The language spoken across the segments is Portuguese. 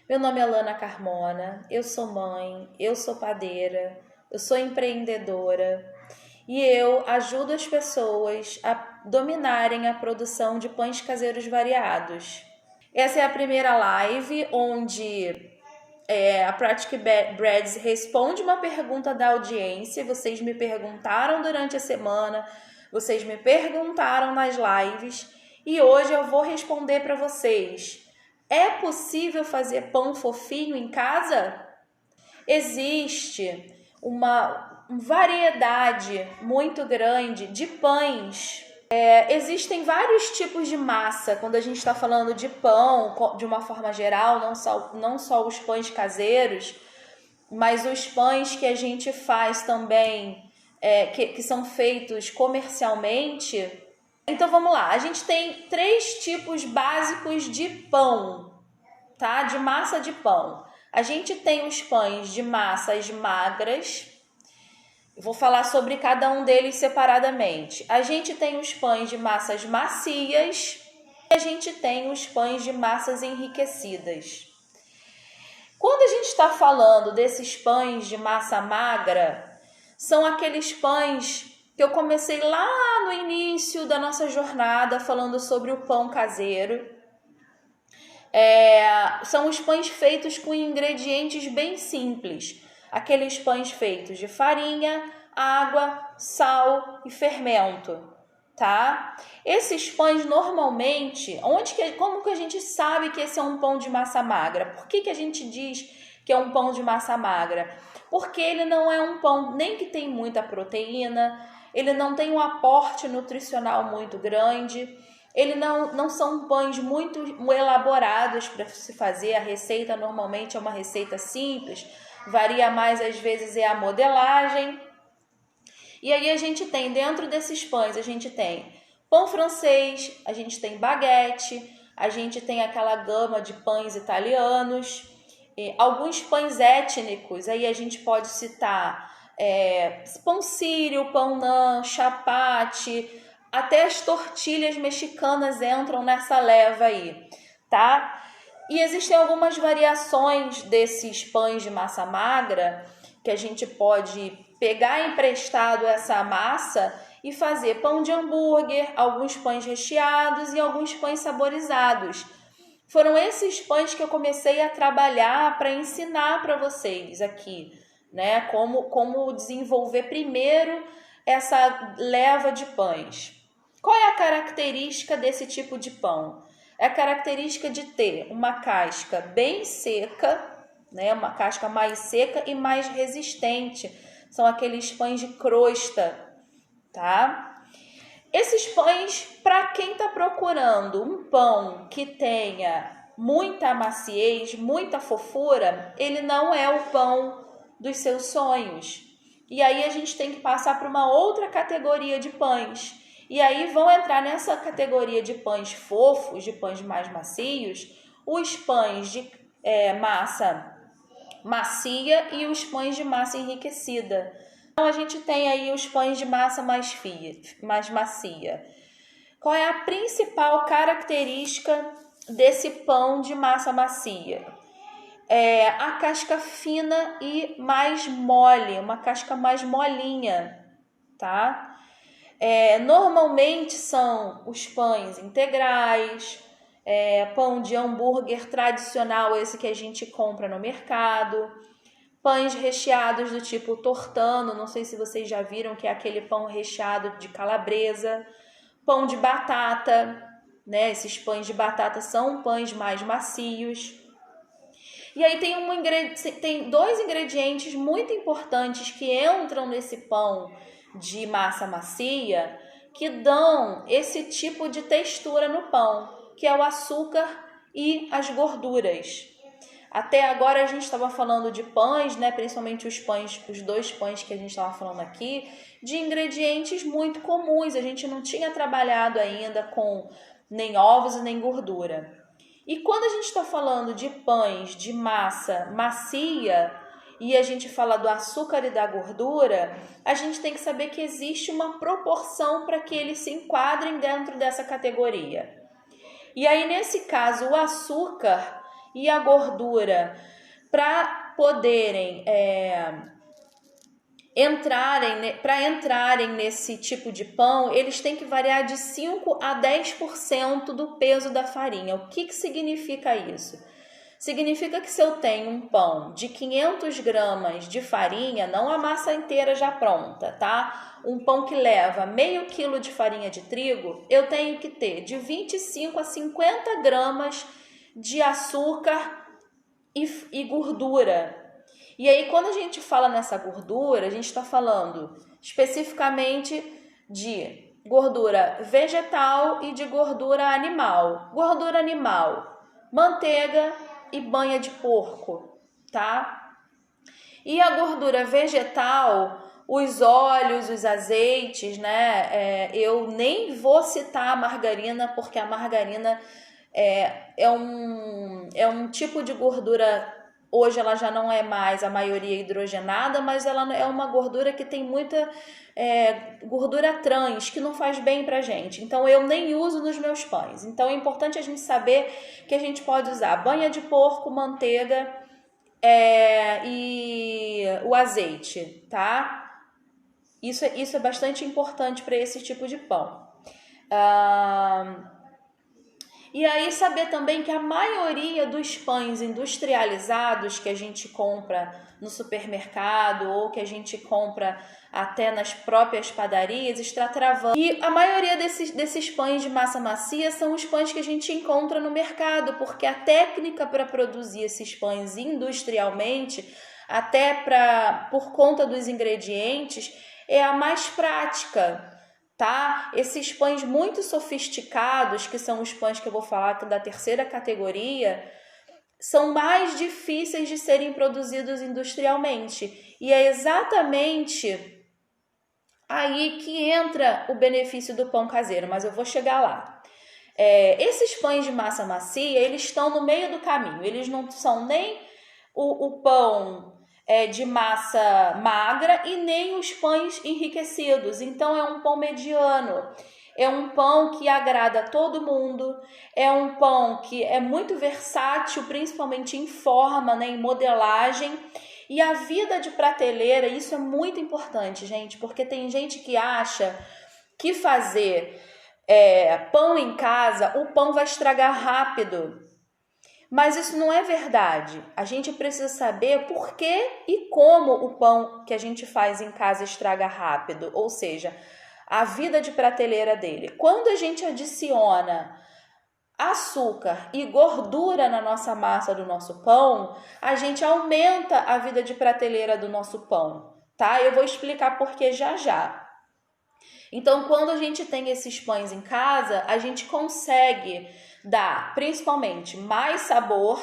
Meu nome é Lana Carmona, eu sou mãe, eu sou padeira, eu sou empreendedora e eu ajudo as pessoas a dominarem a produção de pães caseiros variados. Essa é a primeira live onde a Practic Breads responde uma pergunta da audiência. Vocês me perguntaram durante a semana, vocês me perguntaram nas lives e hoje eu vou responder para vocês. É possível fazer pão fofinho em casa? Existe uma variedade muito grande de pães. Existem vários tipos de massa quando a gente está falando de pão, de uma forma geral, não só os pães caseiros, mas os pães que a gente faz também, que são feitos comercialmente. Então vamos lá, a gente tem 3 tipos básicos de pão, tá? De massa de pão. A gente tem os pães de massas magras. Vou falar sobre cada um deles separadamente. A gente tem os pães de massas macias e a gente tem os pães de massas enriquecidas. Quando a gente está falando desses pães de massa magra, são aqueles pães que eu comecei lá no início da nossa jornada falando sobre o pão caseiro. São os pães feitos com ingredientes bem simples. Aqueles pães feitos de farinha, água, sal e fermento, tá? Esses pães normalmente, como que a gente sabe que esse é um pão de massa magra? Por que a gente diz que é um pão de massa magra? Porque ele não é um pão nem que tem muita proteína, ele não tem um aporte nutricional muito grande, ele não são pães muito elaborados para se fazer. A receita normalmente é uma receita simples, varia mais às vezes é a modelagem. E aí a gente tem, dentro desses pães, a gente tem pão francês, a gente tem baguete, a gente tem aquela gama de pães italianos, alguns pães étnicos, aí a gente pode citar pão sírio, pão nã, chapati, até as tortilhas mexicanas entram nessa leva aí, tá? E existem algumas variações desses pães de massa magra que a gente pode pegar emprestado essa massa e fazer pão de hambúrguer, alguns pães recheados e alguns pães saborizados. Foram esses pães que eu comecei a trabalhar para ensinar para vocês aqui, né? Como desenvolver primeiro essa leva de pães. Qual é a característica desse tipo de pão? É a característica de ter uma casca bem seca, né? Uma casca mais seca e mais resistente. São aqueles pães de crosta, tá? Esses pães, para quem está procurando um pão que tenha muita maciez, muita fofura, ele não é o pão dos seus sonhos. E aí a gente tem que passar para uma outra categoria de pães. E aí vão entrar nessa categoria de pães fofos, de pães mais macios, os pães de massa macia e os pães de massa enriquecida. Então a gente tem aí os pães de massa mais macia. Qual é a principal característica desse pão de massa macia? A casca fina e mais mole, uma casca mais molinha, tá? Normalmente são os pães integrais, pão de hambúrguer tradicional, esse que a gente compra no mercado, pães recheados do tipo tortano, não sei se vocês já viram, que é aquele pão recheado de calabresa, pão de batata, né? Esses pães de batata são pães mais macios. E aí tem 2 ingredientes muito importantes que entram nesse pão de massa macia que dão esse tipo de textura no pão, que é o açúcar e as gorduras. Até agora a gente estava falando de pães, né? Principalmente os 2 pães que a gente estava falando aqui, de ingredientes muito comuns. A gente não tinha trabalhado ainda com nem ovos e nem gordura. E quando a gente está falando de pães de massa macia e a gente fala do açúcar e da gordura, a gente tem que saber que existe uma proporção para que eles se enquadrem dentro dessa categoria. E aí, nesse caso, o açúcar, e a gordura para poderem entrarem nesse tipo de pão, eles têm que variar de 5 a 10% do peso da farinha. O que significa isso? Significa que se eu tenho um pão de 500 gramas de farinha, não a massa inteira já pronta, tá? Um pão que leva meio quilo de farinha de trigo, eu tenho que ter de 25 a 50 gramas de açúcar e gordura. E aí, quando a gente fala nessa gordura, a gente está falando especificamente de gordura vegetal e de gordura animal. Gordura animal, manteiga e banha de porco, tá? E a gordura vegetal, os óleos, os azeites, né? Eu nem vou citar a margarina, porque a margarina é um tipo de gordura. Hoje ela já não é mais a maioria hidrogenada, mas ela é uma gordura que tem muita gordura trans, que não faz bem pra gente. Então eu nem uso nos meus pães. Então é importante a gente saber que a gente pode usar banha de porco, manteiga e o azeite, tá? Isso é bastante importante para esse tipo de pão. E aí saber também que a maioria dos pães industrializados que a gente compra no supermercado ou que a gente compra até nas próprias padarias está travando. E a maioria desses pães de massa macia são os pães que a gente encontra no mercado, porque a técnica para produzir esses pães industrialmente, até por conta dos ingredientes, é a mais prática. Tá? Esses pães muito sofisticados, que são os pães que eu vou falar da terceira categoria, são mais difíceis de serem produzidos industrialmente. E é exatamente aí que entra o benefício do pão caseiro, mas eu vou chegar lá. Esses pães de massa macia, eles estão no meio do caminho. Eles não são nem o pão de massa magra e nem os pães enriquecidos. Então é um pão mediano, é um pão que agrada a todo mundo, é um pão que é muito versátil, principalmente em forma, né, em modelagem. E a vida de prateleira, isso é muito importante, gente, porque tem gente que acha que fazer pão em casa, o pão vai estragar rápido. Mas isso não é verdade. A gente precisa saber por que e como o pão que a gente faz em casa estraga rápido, ou seja, a vida de prateleira dele. Quando a gente adiciona açúcar e gordura na nossa massa do nosso pão, a gente aumenta a vida de prateleira do nosso pão, tá? Eu vou explicar por que já. Então, quando a gente tem esses pães em casa, a gente consegue dar principalmente mais sabor,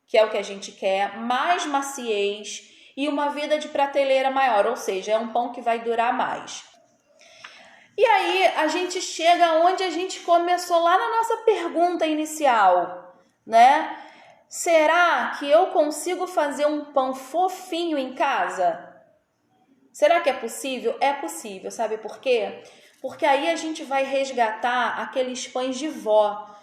que é o que a gente quer, mais maciez e uma vida de prateleira maior, ou seja, é um pão que vai durar mais. E aí a gente chega onde a gente começou lá na nossa pergunta inicial, né? Será que eu consigo fazer um pão fofinho em casa? Será que é possível? É possível, sabe por quê? Porque aí a gente vai resgatar aqueles pães de vó,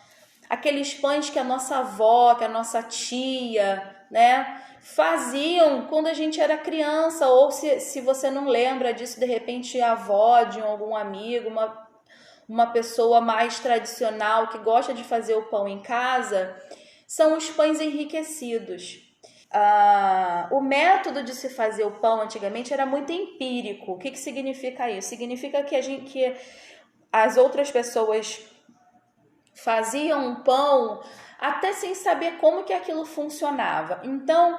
aqueles pães que a nossa avó, que a nossa tia, né, faziam quando a gente era criança, ou se você não lembra disso, de repente a avó de algum amigo, uma pessoa mais tradicional que gosta de fazer o pão em casa, são os pães enriquecidos. O método de se fazer o pão antigamente era muito empírico. O que significa isso? Significa que as outras pessoas faziam um pão até sem saber como que aquilo funcionava. Então,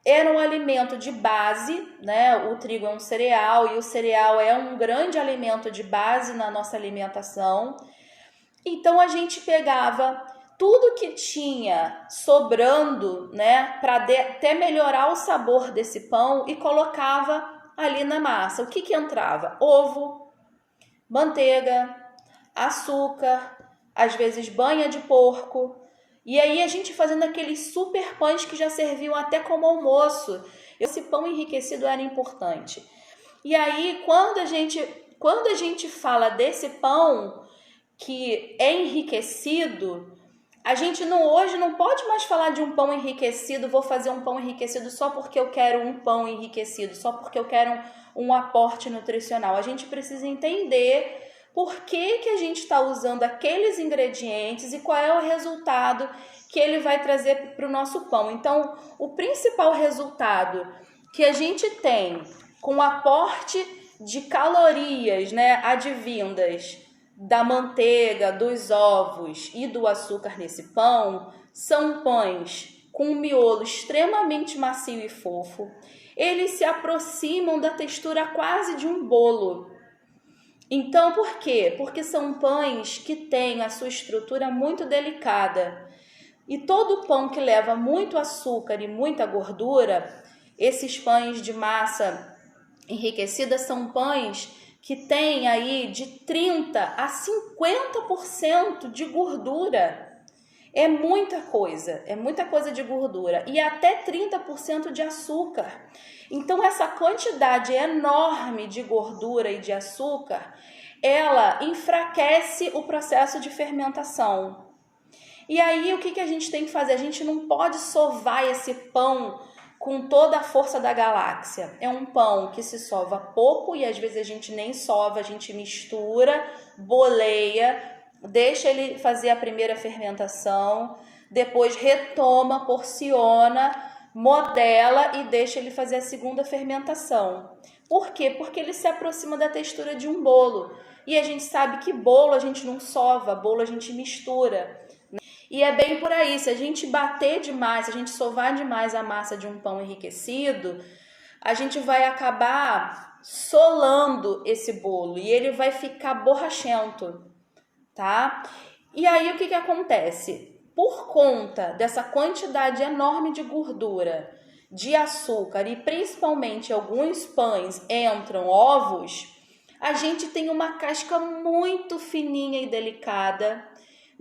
era um alimento de base, né? O trigo é um cereal e o cereal é um grande alimento de base na nossa alimentação. Então, a gente pegava tudo que tinha sobrando, né, para até melhorar o sabor desse pão e colocava ali na massa. O que entrava? Ovo, manteiga, açúcar, às vezes banha de porco. E aí a gente fazendo aqueles super pães que já serviam até como almoço. Esse pão enriquecido era importante. E aí quando a gente fala desse pão que é enriquecido, A gente hoje não pode mais falar de um pão enriquecido, vou fazer um pão enriquecido só porque eu quero um pão enriquecido, só porque eu quero um aporte nutricional. A gente precisa entender por que a gente está usando aqueles ingredientes e qual é o resultado que ele vai trazer para o nosso pão. Então, o principal resultado que a gente tem com o aporte de calorias, né, advindas da manteiga, dos ovos e do açúcar nesse pão, são pães com um miolo extremamente macio e fofo. Eles se aproximam da textura quase de um bolo. Então, por quê? Porque são pães que têm a sua estrutura muito delicada. E todo pão que leva muito açúcar e muita gordura, esses pães de massa enriquecida são pães que têm aí de 30% a 50% de gordura. É muita coisa de gordura e até 30% de açúcar. Então, essa quantidade enorme de gordura e de açúcar, ela enfraquece o processo de fermentação. E aí, o que a gente tem que fazer? A gente não pode sovar esse pão com toda a força da galáxia. É um pão que se sova pouco e às vezes a gente nem sova, a gente mistura, boleia, deixa ele fazer a primeira fermentação, depois retoma, porciona, modela e deixa ele fazer a segunda fermentação. Por quê? Porque ele se aproxima da textura de um bolo. E a gente sabe que bolo a gente não sova, bolo a gente mistura. E é bem por aí, se a gente bater demais, se a gente sovar demais a massa de um pão enriquecido, a gente vai acabar solando esse bolo e ele vai ficar borrachento, tá? E aí o que acontece? Por conta dessa quantidade enorme de gordura, de açúcar e principalmente alguns pães entram ovos, a gente tem uma casca muito fininha e delicada,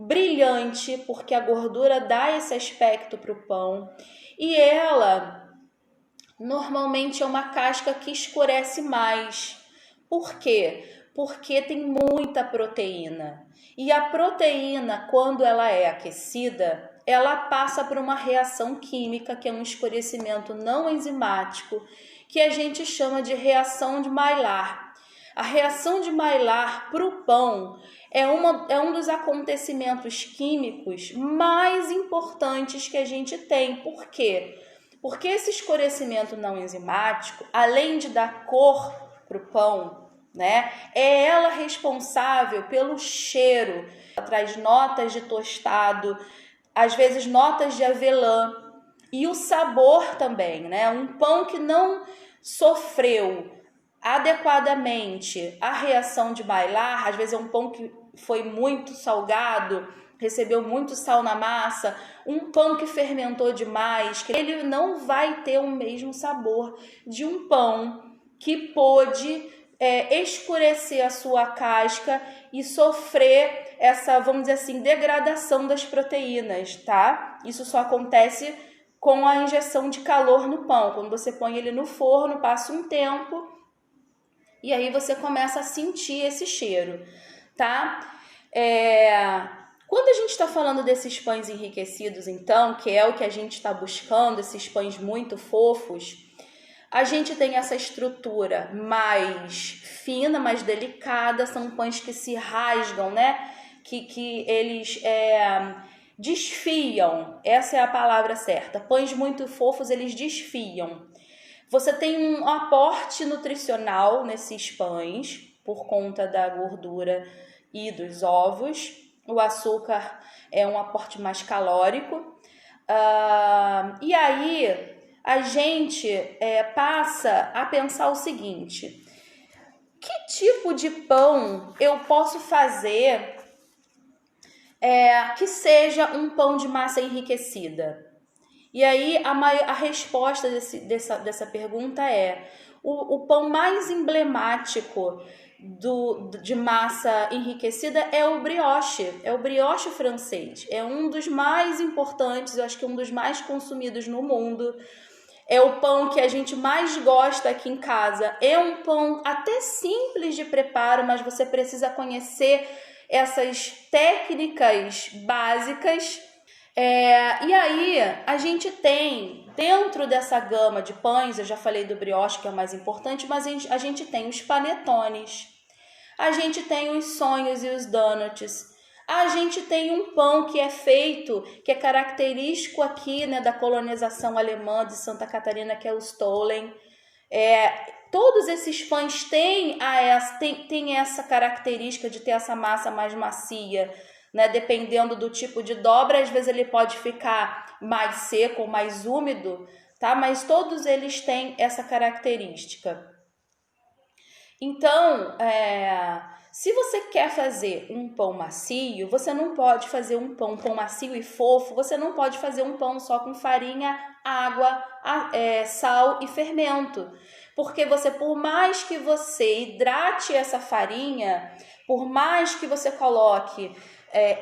brilhante, porque a gordura dá esse aspecto para o pão, e ela normalmente é uma casca que escurece mais. Por quê? Porque tem muita proteína. E a proteína, quando ela é aquecida, ela passa por uma reação química, que é um escurecimento não enzimático, que a gente chama de reação de Maillard. A reação de Maillard para o pão é um dos acontecimentos químicos mais importantes que a gente tem. Por quê? Porque esse escurecimento não enzimático, além de dar cor para o pão, né, é ela responsável pelo cheiro, ela traz notas de tostado, às vezes notas de avelã e o sabor também, né? Um pão que não sofreu adequadamente a reação de Maillard, às vezes é um pão que foi muito salgado, recebeu muito sal na massa, um pão que fermentou demais, que ele não vai ter o mesmo sabor de um pão que pôde escurecer a sua casca e sofrer essa, vamos dizer assim, degradação das proteínas, tá? Isso só acontece com a injeção de calor no pão. Quando você põe ele no forno, passa um tempo e aí você começa a sentir esse cheiro, tá? Quando a gente está falando desses pães enriquecidos, então, que é o que a gente está buscando, esses pães muito fofos, a gente tem essa estrutura mais fina, mais delicada, são pães que se rasgam, né? Que eles desfiam, essa é a palavra certa. Pães muito fofos, eles desfiam. Você tem um aporte nutricional nesses pães, por conta da gordura e dos ovos. O açúcar é um aporte mais calórico. E aí a gente passa a pensar o seguinte: que tipo de pão eu posso fazer que seja um pão de massa enriquecida? E aí a resposta dessa pergunta é: o pão mais emblemático de massa enriquecida é o brioche francês. É um dos mais importantes, eu acho que é um dos mais consumidos no mundo. É o pão que a gente mais gosta aqui em casa. É um pão até simples de preparo, mas você precisa conhecer essas técnicas básicas E aí a gente tem, dentro dessa gama de pães, eu já falei do brioche, que é o mais importante, mas a gente tem os panetones, a gente tem os sonhos e os donuts, a gente tem um pão que é feito, que é característico aqui, né, da colonização alemã de Santa Catarina, que é o Stollen. Todos esses pães têm essa característica de ter essa massa mais macia, né? Dependendo do tipo de dobra, às vezes ele pode ficar mais seco ou mais úmido, tá? Mas todos eles têm essa característica. Então, se você quer fazer um pão macio, você não pode fazer um pão macio e fofo, você não pode fazer um pão só com farinha, água, sal e fermento. Porque por mais que você hidrate essa farinha, por mais que você coloque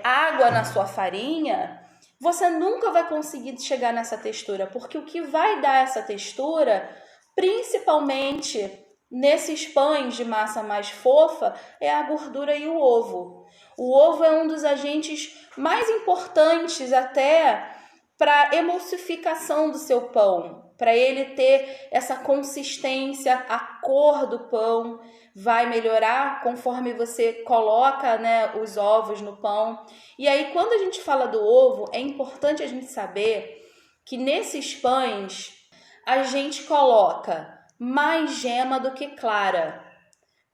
água na sua farinha, você nunca vai conseguir chegar nessa textura, porque o que vai dar essa textura, principalmente nesses pães de massa mais fofa, é a gordura e o ovo. O ovo é um dos agentes mais importantes até para a emulsificação do seu pão, para ele ter essa consistência, a cor do pão vai melhorar conforme você coloca, né, os ovos no pão. E aí, quando a gente fala do ovo, é importante a gente saber que nesses pães a gente coloca mais gema do que clara.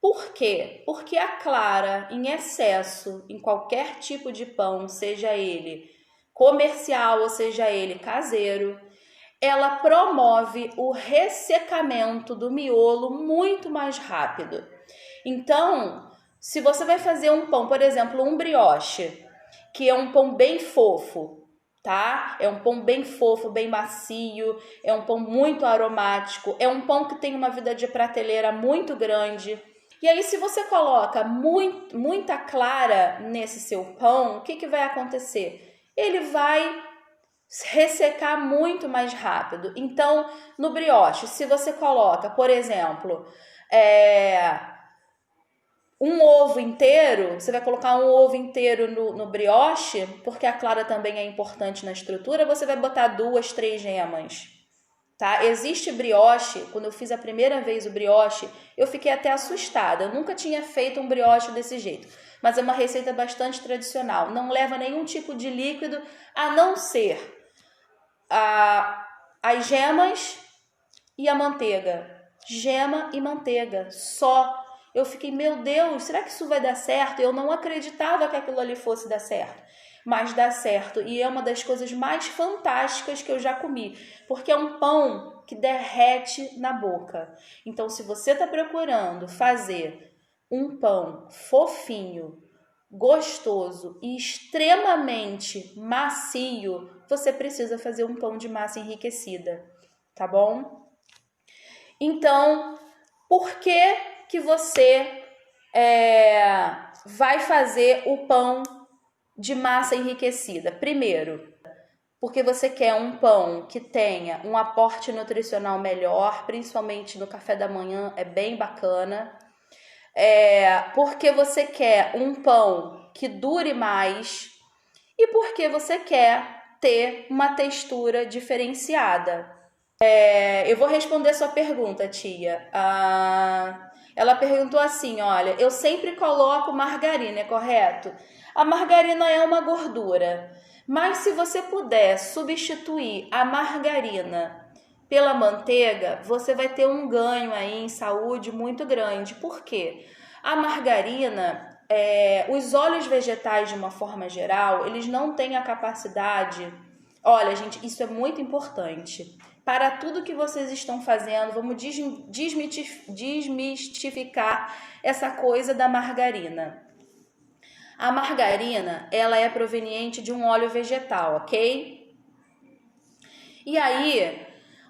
Por quê? Porque a clara em excesso em qualquer tipo de pão, seja ele comercial ou seja ele caseiro, ela promove o ressecamento do miolo muito mais rápido. Então, se você vai fazer um pão, por exemplo, um brioche, que é um pão bem fofo, tá? É um pão bem fofo, bem macio, é um pão muito aromático, é um pão que tem uma vida de prateleira muito grande. E aí, se você coloca muita clara nesse seu pão, o que vai acontecer? Ele vai ressecar muito mais rápido. Então, no brioche, se você coloca, por exemplo, um ovo inteiro, você vai colocar um ovo inteiro no brioche, porque a clara também é importante na estrutura, você vai botar 2, 3 gemas, tá? Existe brioche, quando eu fiz a primeira vez o brioche, eu fiquei até assustada, eu nunca tinha feito um brioche desse jeito, mas é uma receita bastante tradicional, não leva nenhum tipo de líquido, a não ser as gemas e a manteiga, gema e manteiga, só. Eu fiquei, meu Deus, será que isso vai dar certo? Eu não acreditava que aquilo ali fosse dar certo, mas dá certo. E é uma das coisas mais fantásticas que eu já comi, porque é um pão que derrete na boca. Então, se você está procurando fazer um pão fofinho, gostoso e extremamente macio, você precisa fazer um pão de massa enriquecida, tá bom? Então, por que você vai fazer o pão de massa enriquecida? Primeiro, porque você quer um pão que tenha um aporte nutricional melhor, principalmente no café da manhã, é bem bacana. Porque você quer um pão que dure mais e porque você quer ter uma textura diferenciada. Eu vou responder sua pergunta, tia. Ela perguntou assim, olha, eu sempre coloco margarina, é correto? A margarina é uma gordura, mas se você puder substituir a margarina pela manteiga, você vai ter um ganho aí em saúde muito grande. Por quê? A margarina, os óleos vegetais de uma forma geral, eles não têm a capacidade... Olha, gente, isso é muito importante. Para tudo que vocês estão fazendo, vamos desmistificar essa coisa da margarina. A margarina, ela é proveniente de um óleo vegetal, ok? E aí,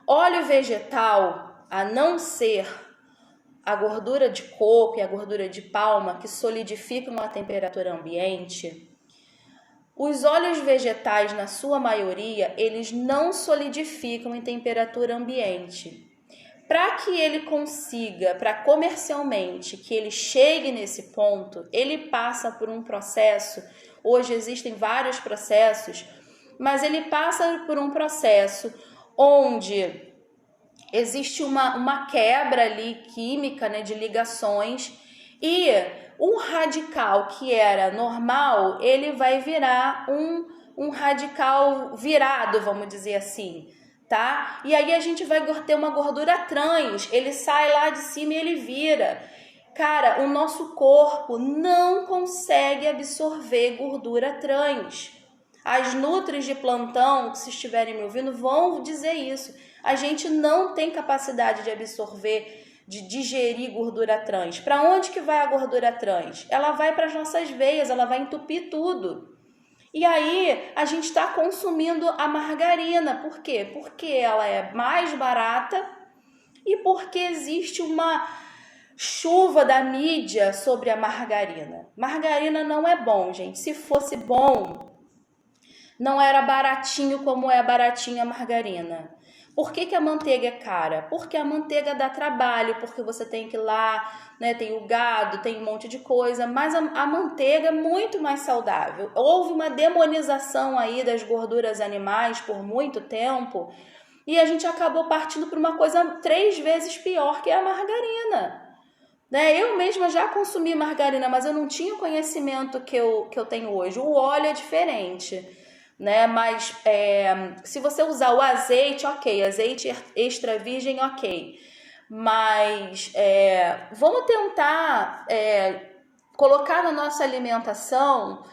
óleo vegetal, a não ser a gordura de coco e a gordura de palma, que solidificam a temperatura ambiente, os óleos vegetais, na sua maioria, eles não solidificam em temperatura ambiente. Para que ele consiga, para comercialmente, que ele chegue nesse ponto, ele passa por um processo, hoje existem vários processos, mas ele passa por um processo onde existe uma quebra ali química, né, de ligações, e um radical que era normal, ele vai virar um radical virado, vamos dizer assim, tá? E aí a gente vai ter uma gordura trans, ele sai lá de cima e ele vira. Cara, o nosso corpo não consegue absorver gordura trans. As nutris de plantão, se estiverem me ouvindo, vão dizer isso. A gente não tem capacidade de absorver, de digerir gordura trans. Para onde que vai a gordura trans? Ela vai para as nossas veias, ela vai entupir tudo. E aí a gente está consumindo a margarina. Por quê? Porque ela é mais barata e porque existe uma chuva da mídia sobre a margarina. Margarina não é bom, gente. Se fosse bom, não era baratinho como é baratinha a margarina. Por que a manteiga é cara? Porque a manteiga dá trabalho, porque você tem que ir lá, né, tem o gado, tem um monte de coisa, mas a manteiga é muito mais saudável. Houve uma demonização aí das gorduras animais por muito tempo e a gente acabou partindo para uma coisa 3 vezes pior, que é a margarina. Né? Eu mesma já consumi margarina, mas eu não tinha o conhecimento que eu tenho hoje. O óleo é diferente. Né? Mas se você usar o azeite, ok, azeite extra virgem, ok, mas vamos tentar colocar na nossa alimentação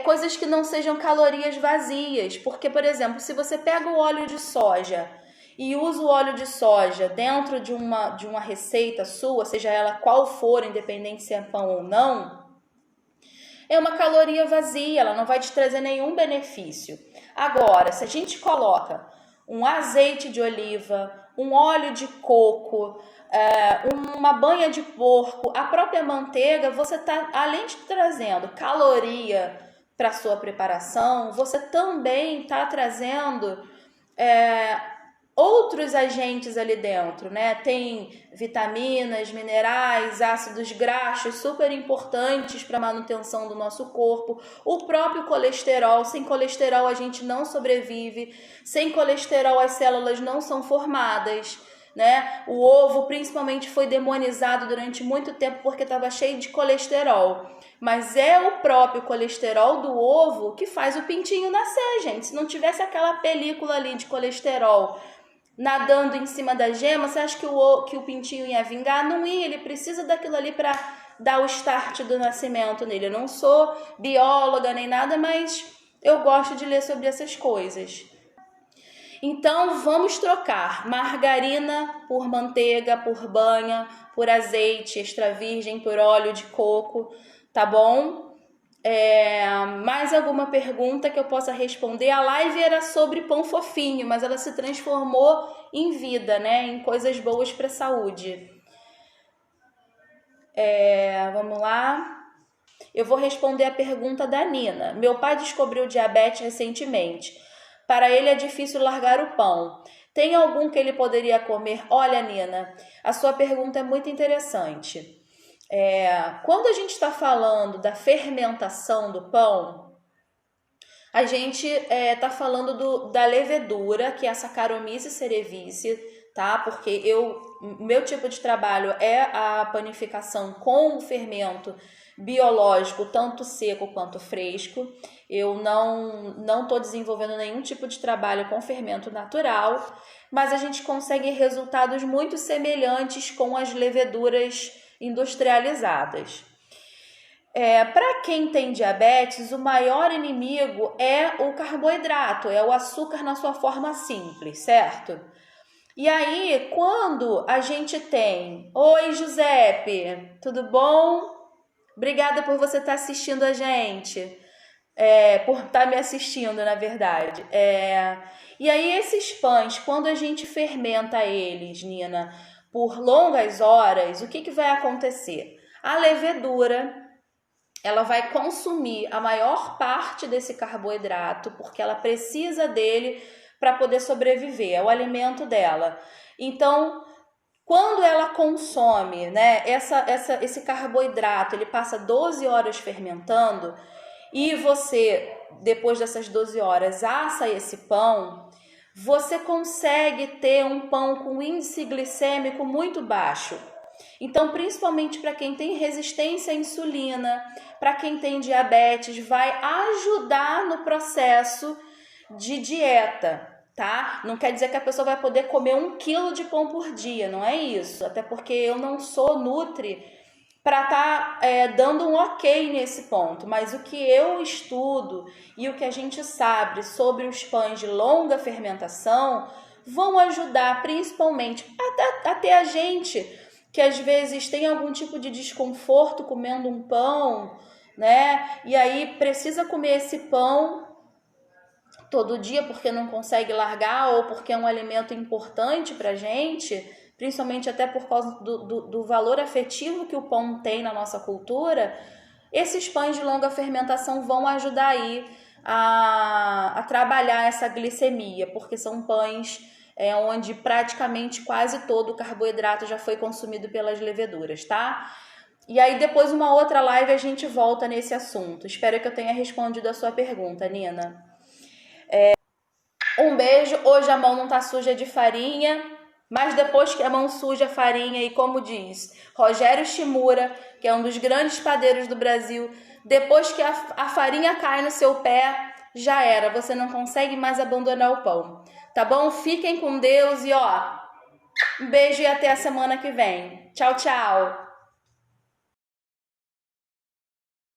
coisas que não sejam calorias vazias, porque, por exemplo, se você pega o óleo de soja e usa o óleo de soja dentro de uma receita sua, seja ela qual for, independente se é pão ou não, é uma caloria vazia, ela não vai te trazer nenhum benefício. Agora, se a gente coloca um azeite de oliva, um óleo de coco, uma banha de porco, a própria manteiga, você está, além de trazendo caloria para a sua preparação, você também está trazendo outros agentes ali dentro, né? Tem vitaminas, minerais, ácidos graxos super importantes para a manutenção do nosso corpo. O próprio colesterol, sem colesterol a gente não sobrevive. Sem colesterol as células não são formadas, né? O ovo principalmente foi demonizado durante muito tempo porque estava cheio de colesterol. Mas é o próprio colesterol do ovo que faz o pintinho nascer, gente. Se não tivesse aquela película ali de colesterol nadando em cima da gema, você acha que o pintinho ia vingar? Não ia, ele precisa daquilo ali para dar o start do nascimento nele. Eu não sou bióloga nem nada, mas eu gosto de ler sobre essas coisas. Então, vamos trocar margarina por manteiga, por banha, por azeite extra virgem, por óleo de coco, tá bom? Mais alguma pergunta que eu possa responder? A live era sobre pão fofinho, mas ela se transformou em vida, né? Em coisas boas para a saúde. Vamos lá. Eu vou responder a pergunta da Nina. Meu pai descobriu diabetes recentemente. Para ele é difícil largar o pão. Tem algum que ele poderia comer? Olha, Nina, a sua pergunta é muito interessante. Quando a gente está falando da fermentação do pão, a gente está falando da levedura, que é a Saccharomyces cerevisiae, tá? Porque meu tipo de trabalho é a panificação com o fermento biológico, tanto seco quanto fresco. Eu não estou desenvolvendo nenhum tipo de trabalho com fermento natural, mas a gente consegue resultados muito semelhantes com as leveduras industrializadas. Para quem tem diabetes, o maior inimigo é o carboidrato, é o açúcar na sua forma simples, certo? E aí, quando a gente tem... Oi, Giuseppe, tudo bom? Obrigada por você estar assistindo a gente, por estar me assistindo, na verdade. E aí, esses pães, quando a gente fermenta eles, Nina, por longas horas, o que vai acontecer? A levedura, ela vai consumir a maior parte desse carboidrato, porque ela precisa dele para poder sobreviver, é o alimento dela. Então, quando ela consome, né, esse carboidrato, ele passa 12 horas fermentando, e você depois dessas 12 horas, assa esse pão, você consegue ter um pão com índice glicêmico muito baixo. Então, principalmente para quem tem resistência à insulina, para quem tem diabetes, vai ajudar no processo de dieta, tá? Não quer dizer que a pessoa vai poder comer 1 quilo de pão por dia, não é isso. Até porque eu não sou nutri para estar dando um ok nesse ponto. Mas o que eu estudo e o que a gente sabe sobre os pães de longa fermentação vão ajudar principalmente até a gente que às vezes tem algum tipo de desconforto comendo um pão, né? E aí precisa comer esse pão todo dia porque não consegue largar ou porque é um alimento importante pra gente, principalmente até por causa do valor afetivo que o pão tem na nossa cultura. Esses pães de longa fermentação vão ajudar aí a trabalhar essa glicemia, porque são pães onde praticamente quase todo o carboidrato já foi consumido pelas leveduras, tá? E aí depois uma outra live a gente volta nesse assunto. Espero que eu tenha respondido a sua pergunta, Nina. Um beijo. Hoje a mão não tá suja de farinha, mas depois que a mão suja a farinha, e como diz Rogério Shimura, que é um dos grandes padeiros do Brasil, depois que a farinha cai no seu pé, já era, você não consegue mais abandonar o pão. Tá bom? Fiquem com Deus e um beijo e até a semana que vem. Tchau, tchau!